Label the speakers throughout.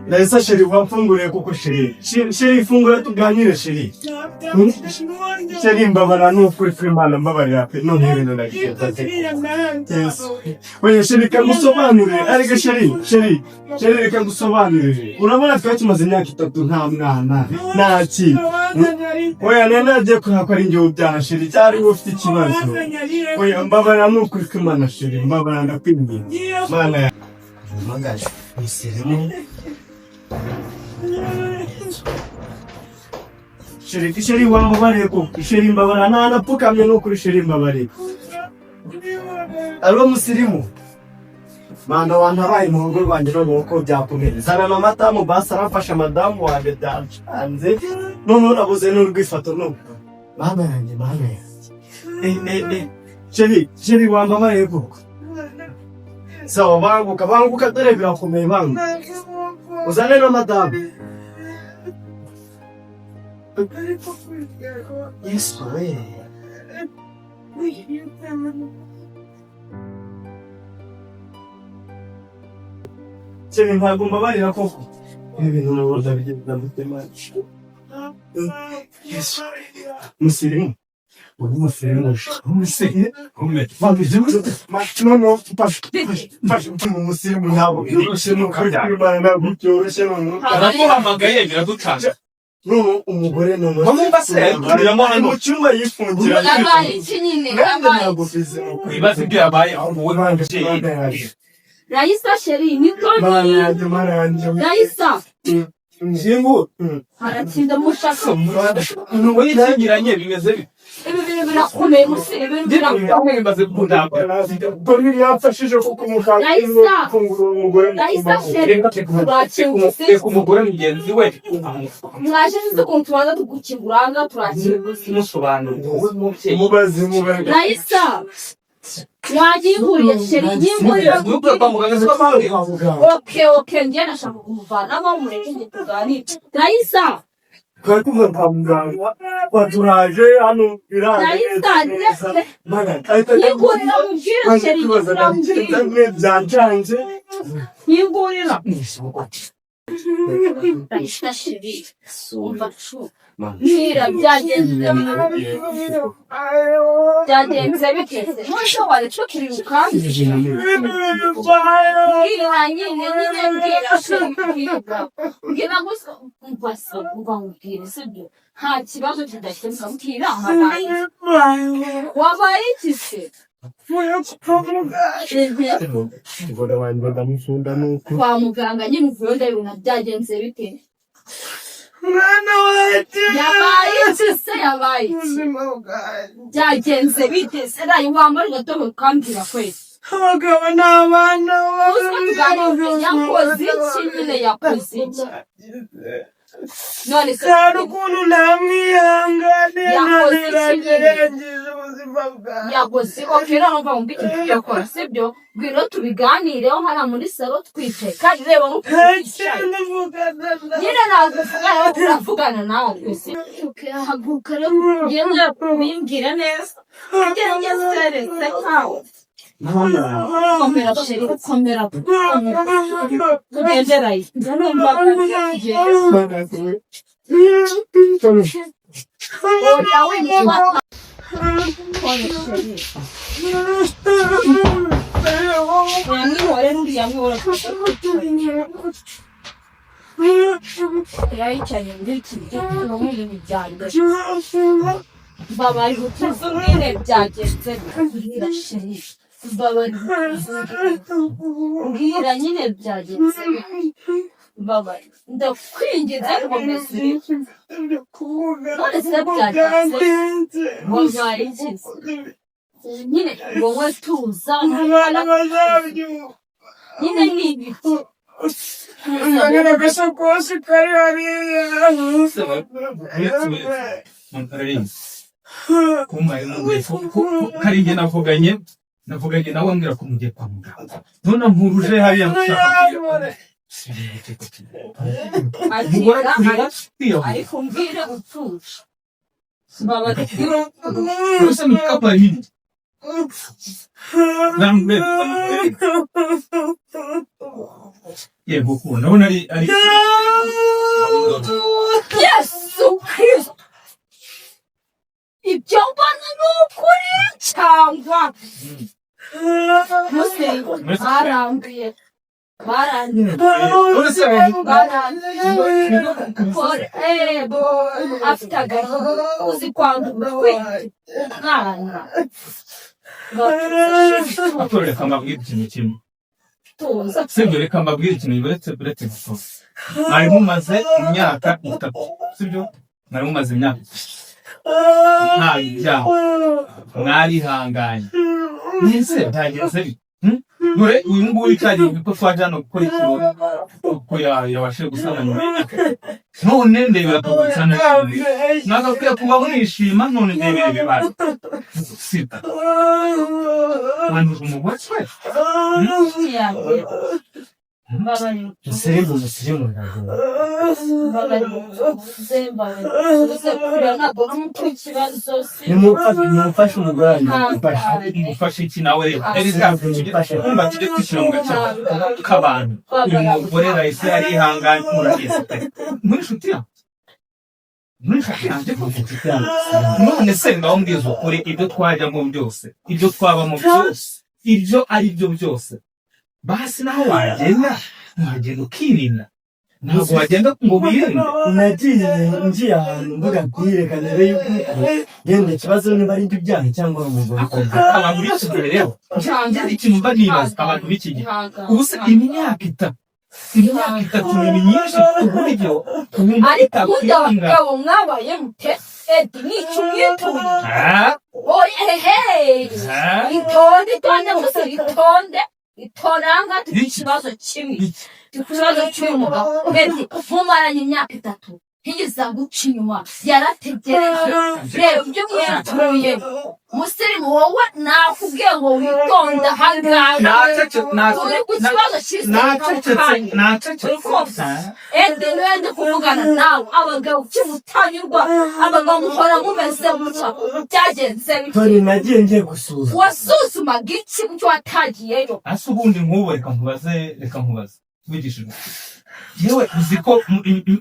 Speaker 1: Laisa sheri wafungure kuko sheri fungura tuganire sheri mbabara n'ukuri kw'Imana mbabarira pe none ibintu nagiteze oya sheri kamusobanurire ariko sheri reka gusobanurire urabona twa tumaze imyaka 3 nta mwana naki oya nenaje ko ari njye ubyana sheri cyari ufite ikibazo oya mbabarira n'ukuri kw'Imana sheri mbabarira ndakwinginze mana magaje isiremo sheri wambabare ko sheri mbabara nanapfukamye no kuri sheri mbabare aro musirimu manda wantabaye mu rugo rwanjye no ko byakomeye zana amata mu basa arafasha madamu wanjye byancanze none urabuze n'urwifato no mama yanjye sheri wambabare ko sawa banguka dore birakomeye bangu uzane no madamu Yes, we. Chemi ntabwo mbabarira koko. Ibintu n'uburyo bigenda mutema. Yes. Musirimu. Musirimu. No, musirimu ntabwo byoroshye no kubana byoroshye no.
Speaker 2: Aramuhamagaye biradutanga.
Speaker 1: Umugore nono
Speaker 2: turimo hano
Speaker 1: mu cyumba yifungira
Speaker 3: yabaye kinini
Speaker 2: ibibazo byo yabaye aho wowe nanje
Speaker 3: Raisa sheri nitoni Raisa
Speaker 1: nzingu
Speaker 3: haratsinda mushaka
Speaker 2: ngo yitangiranye bimeze
Speaker 3: ibi birakomeye musebe
Speaker 2: birakomeye maze kundamba
Speaker 1: Boni yafashije kuko umugabo umugore
Speaker 3: Raisa sheri
Speaker 2: reka umugore mugenzi we
Speaker 3: mwaje nzi ko tubanza tugukinguranga turakira
Speaker 2: musobanurira
Speaker 1: umubazi
Speaker 3: Raisa Wajihuriye sheri yingurira Okay njye nashaka kumuvanamo mureke tuganire Raisa
Speaker 1: Kwa muganga waturaje hano birane
Speaker 3: mana yingurira mubwira sheri
Speaker 1: byanje
Speaker 3: yingurira Raisa sheri umva chu Mira byagenze bitese ntusho wale tukiriuka ngira gusa umvaso ngambwire sibyo nta kibazo kidakemuka mukira wabaye ikise kwa muganga nyine uvuye ndabona byagenze bite
Speaker 1: mwana wacu
Speaker 3: yabaye byagenze bite se nayo wambara ugatobo ukambwira kwese
Speaker 1: abagabo n'abana
Speaker 3: yakoze iki nyine yakoze iki none se
Speaker 1: hari ukuntu namwihanganira nagerageje ubuzima bwawe
Speaker 3: yakoze okera numva mu biti yakora sibyo bwino tubiganireho hara muri salo twicaye kandi reba nyine nagufugana turavugana nawe kwese haguka rero ngenda kubimbwira neza ngenda ngeseretse nkawe komera sheri komera ugenderayo numva oya wimva yamwihore n'uriya mwihora yayicaye muri iki gihe n'ibintu byanjye babari gutuza umwene byagenze mbwira sheri babari mbwira nyine byagenze babari ndakwinginze ngo mbesure none se byagenze wabaye iki nyine wowe tuza nyine ni ibiki
Speaker 2: Agora a pessoa gosta de carinha. Como é o carinha navuganye nawe ambwira ko mugiye kwa muganga none mpuruje hariya
Speaker 3: ariko mbwire gutuje babari
Speaker 2: Você não fica para mim. Yego nabona ari
Speaker 3: Yesu Kristo ibyo mbona ni ukuri cyangwa barambiye afite agahinda uzi kwandura umwana
Speaker 2: reka mbabwire ikintu kimwe sibyo reka mbabwire ikintu buretse gusa mwari mumaze imyaka 3 sibyo mwari mumaze imyaka nta byaha mwarihanganye nese byageze Nure uyu nguyu cyari ko twajana gukora ikintu ko yabashe gusana none ndebera tugusana nagakwiye kuba mwishima none ndebera bibara sita wantu umugwatse
Speaker 1: Seremo nimufashe umugore
Speaker 2: mufashe iki nawe kumva tujye kwishyira mu gace k'abantu uyu mugore rahise arihanganye murabizi muri nshuti none se ndawumbwiza ukuri ibyo twajyamo byose ibyo twabamo byose ibyo ari byo byose basi naho wagenda ukirinda ntabwo wagenda ngo wirinde
Speaker 1: nagiye ahantu mvuga kwiyerekana rero yuko yenda ikibazo niba ari ibyaha cyangwa umugore
Speaker 2: abantu b'iki gihe rero cyangwa ikintu mba nibaza abantu b'iki gihe ubu se imyaka 3 ni myinshi ku buryo
Speaker 3: ariko ubundi abagabo mwabaye mute nicyo mwitunga oye itonde gusa itoranga ikibazo kimwe ikibazo cy'umugabo mumaranye imyaka 3 ntigeze guca inyuma yarategereje reba ibyo mwituye musirimu wowe nakubwiye ngo witonde ahangaha uri ku kibazo cy'isitani kuvugana nawe abagabo ukimutanyurwa abagabo muhora mumeze gutya byagenze
Speaker 1: tori nagiye ngiye gusuzuma
Speaker 3: wasuzumaga iki kuko watagiyeyo
Speaker 2: ase ubundi nk'ubu reka nkubaze tubigishije yewe uzi ko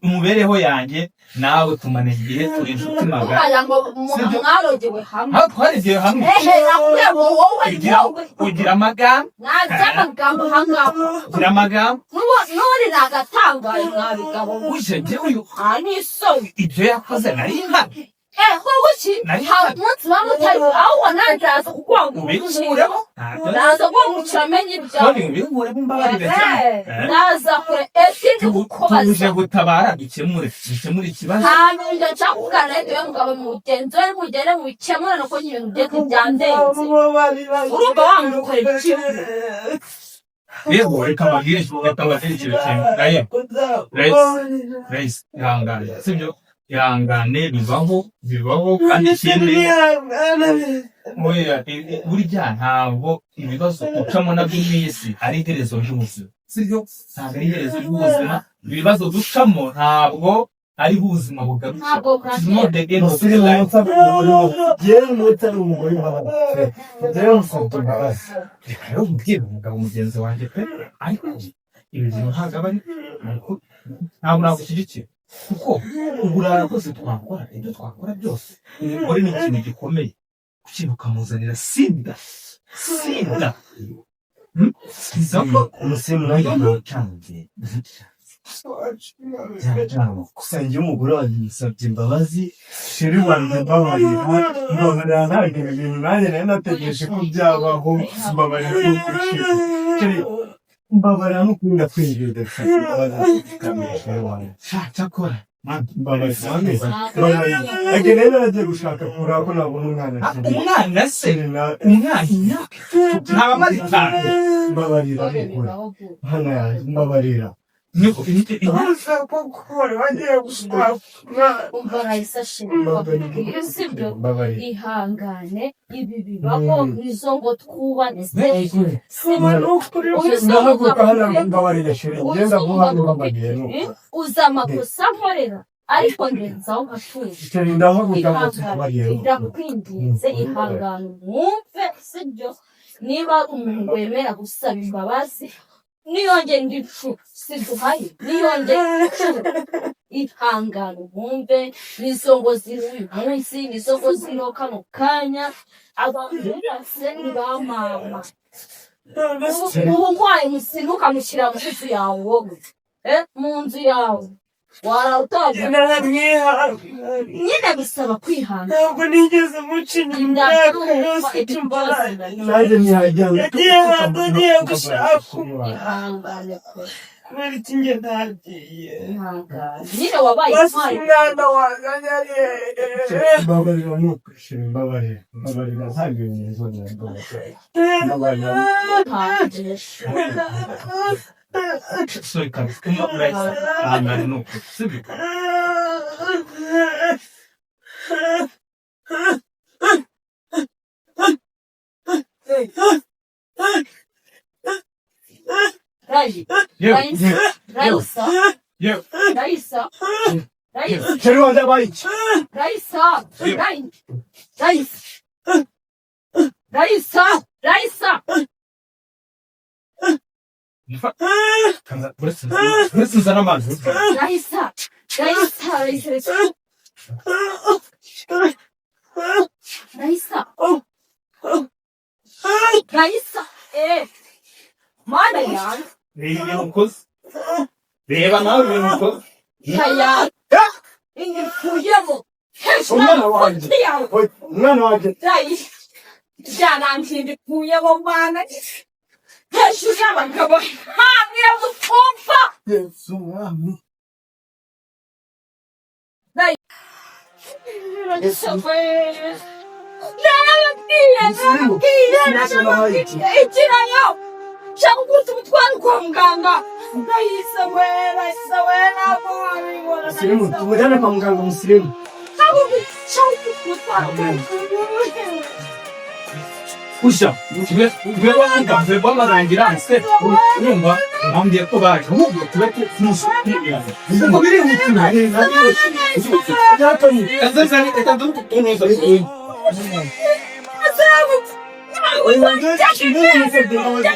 Speaker 2: umubereho yanjye nawe tumane igihe turi inshuti magana
Speaker 3: mwarogewe hamwe
Speaker 2: twaregeye hamwe
Speaker 3: nakubwiye ngo wowe
Speaker 2: ugira amagambo
Speaker 3: amagambo ahangaha
Speaker 2: ugira amagambo
Speaker 3: none nagatangaye mwabigabo
Speaker 2: uje njyewe
Speaker 3: n'isoni
Speaker 2: ibyo yakoze nari hano
Speaker 3: wowe ki umunsi bamutari aho nandaza kukwanga
Speaker 2: ubikureho
Speaker 3: naza kwangukira amenye ibyawe
Speaker 2: ubikureho mbabarire cyane
Speaker 3: naza kure ndi kukubaza
Speaker 2: tuje gutabara dukemure ikibazo
Speaker 3: hano njya nshakugana rero ngabo mugenzi we mugere mu bikemura nuko nyine ndeke byandenze urumva wamukorera ikintu
Speaker 2: rero reka mbabwire ikintu kimwe Raisi ihangane sibyo ihangane bibaho kandi ikindi burya ntabwo ibibazo ucamo nabyo mw'isi ari iherezo ry'ubuzima sibyo ntabwo ari iherezo ry'ubuzima ibibazo ducamo ntabwo ariho ubuzima bugarutse.
Speaker 3: Ntabwo
Speaker 2: It's not the end of
Speaker 1: Musore
Speaker 2: the life.
Speaker 1: mutari umugore yewe mutari umugore w'abagore rero mfata imbabazi
Speaker 2: Reka rero mbwira umugabo mugenzi wanjye pe, ariko ibi bintu ntabwo aba ari ntabwo nagushyigikira, kuko uburara bwose twakora, ibyo twakora byose, umugore ni ikintu gikomeye, kuki ukamuzanira sida.
Speaker 1: umusemu nanjye ntacanze gusa njye umugore wanjye musabye imbabazi sheri wanjye mbabarira ntabwo ibi bintu nanjye nari nategereje ko byabaho mbabarira sheri mbabarira no kurinda kwinjira sheri wanjye
Speaker 2: cyakora
Speaker 1: mbabarira rero nagiye gushaka kureba ko nabona umwana
Speaker 2: umwana se umwana ntaba amaze cyane.
Speaker 1: mbabarira hano yanjye mbabarira
Speaker 3: umva rahise ashimira sibyo ihangane ibi bibaho nizo ngo twubane
Speaker 1: ndahaguruka hano mbabarira sheri ngenda vuba mbabariye
Speaker 3: uzi amakosa nkorera ariko ndenzaho nkatuza
Speaker 1: sheri ndahaguruka mbabariye
Speaker 3: ndakwinginze ihangane mwumve sibyo niba ari umuntu wemera gusaba imbabazi niyongere indi nshuro siduhaye niyongere inshuro ihangane mwumve nizo ngo ziri uyu munsi nizo ngo ziriho kano kanya abantu bose ni ba mama ubu nkwaye musinuka mushyira mu nzu yawe wowe mu nzu yawe warawutaje nyine bisaba kwihangana
Speaker 1: ntabwo nigeze muca inyuma imyaka yose itumbaye nanjye ngiye gushaka
Speaker 3: ihangane pe
Speaker 1: kubera iki njye ntagiye
Speaker 3: nyine wabaye
Speaker 1: basi umwana wanjye mbabarira ntukwishyure mbabarira ntabwo ibintu mbabarira
Speaker 2: Soy como no, sibyo. Listen sana amazi.
Speaker 3: Raisa. Mana ya.
Speaker 2: Reba nawe ibintu
Speaker 3: Kaya. Ingifuyemo.
Speaker 1: umwana wanjye
Speaker 3: Ndikuyemo mana. Hejuru y'abagabo hamwe mutumva.
Speaker 1: yesu mwami
Speaker 3: ikirayo cyangwa uguze umutwaro kwa muganga ndayise we ntabwo wabibona
Speaker 1: tumujyane kwa muganga umusirimu
Speaker 3: ntabwo cyangwa umutwaro kwa muganga
Speaker 2: Puxa, tiver bamarangira se urumva ambwiye ko baje ahubwo tubeke kumusubira ubwo biri umutima azazanye kandi tunoza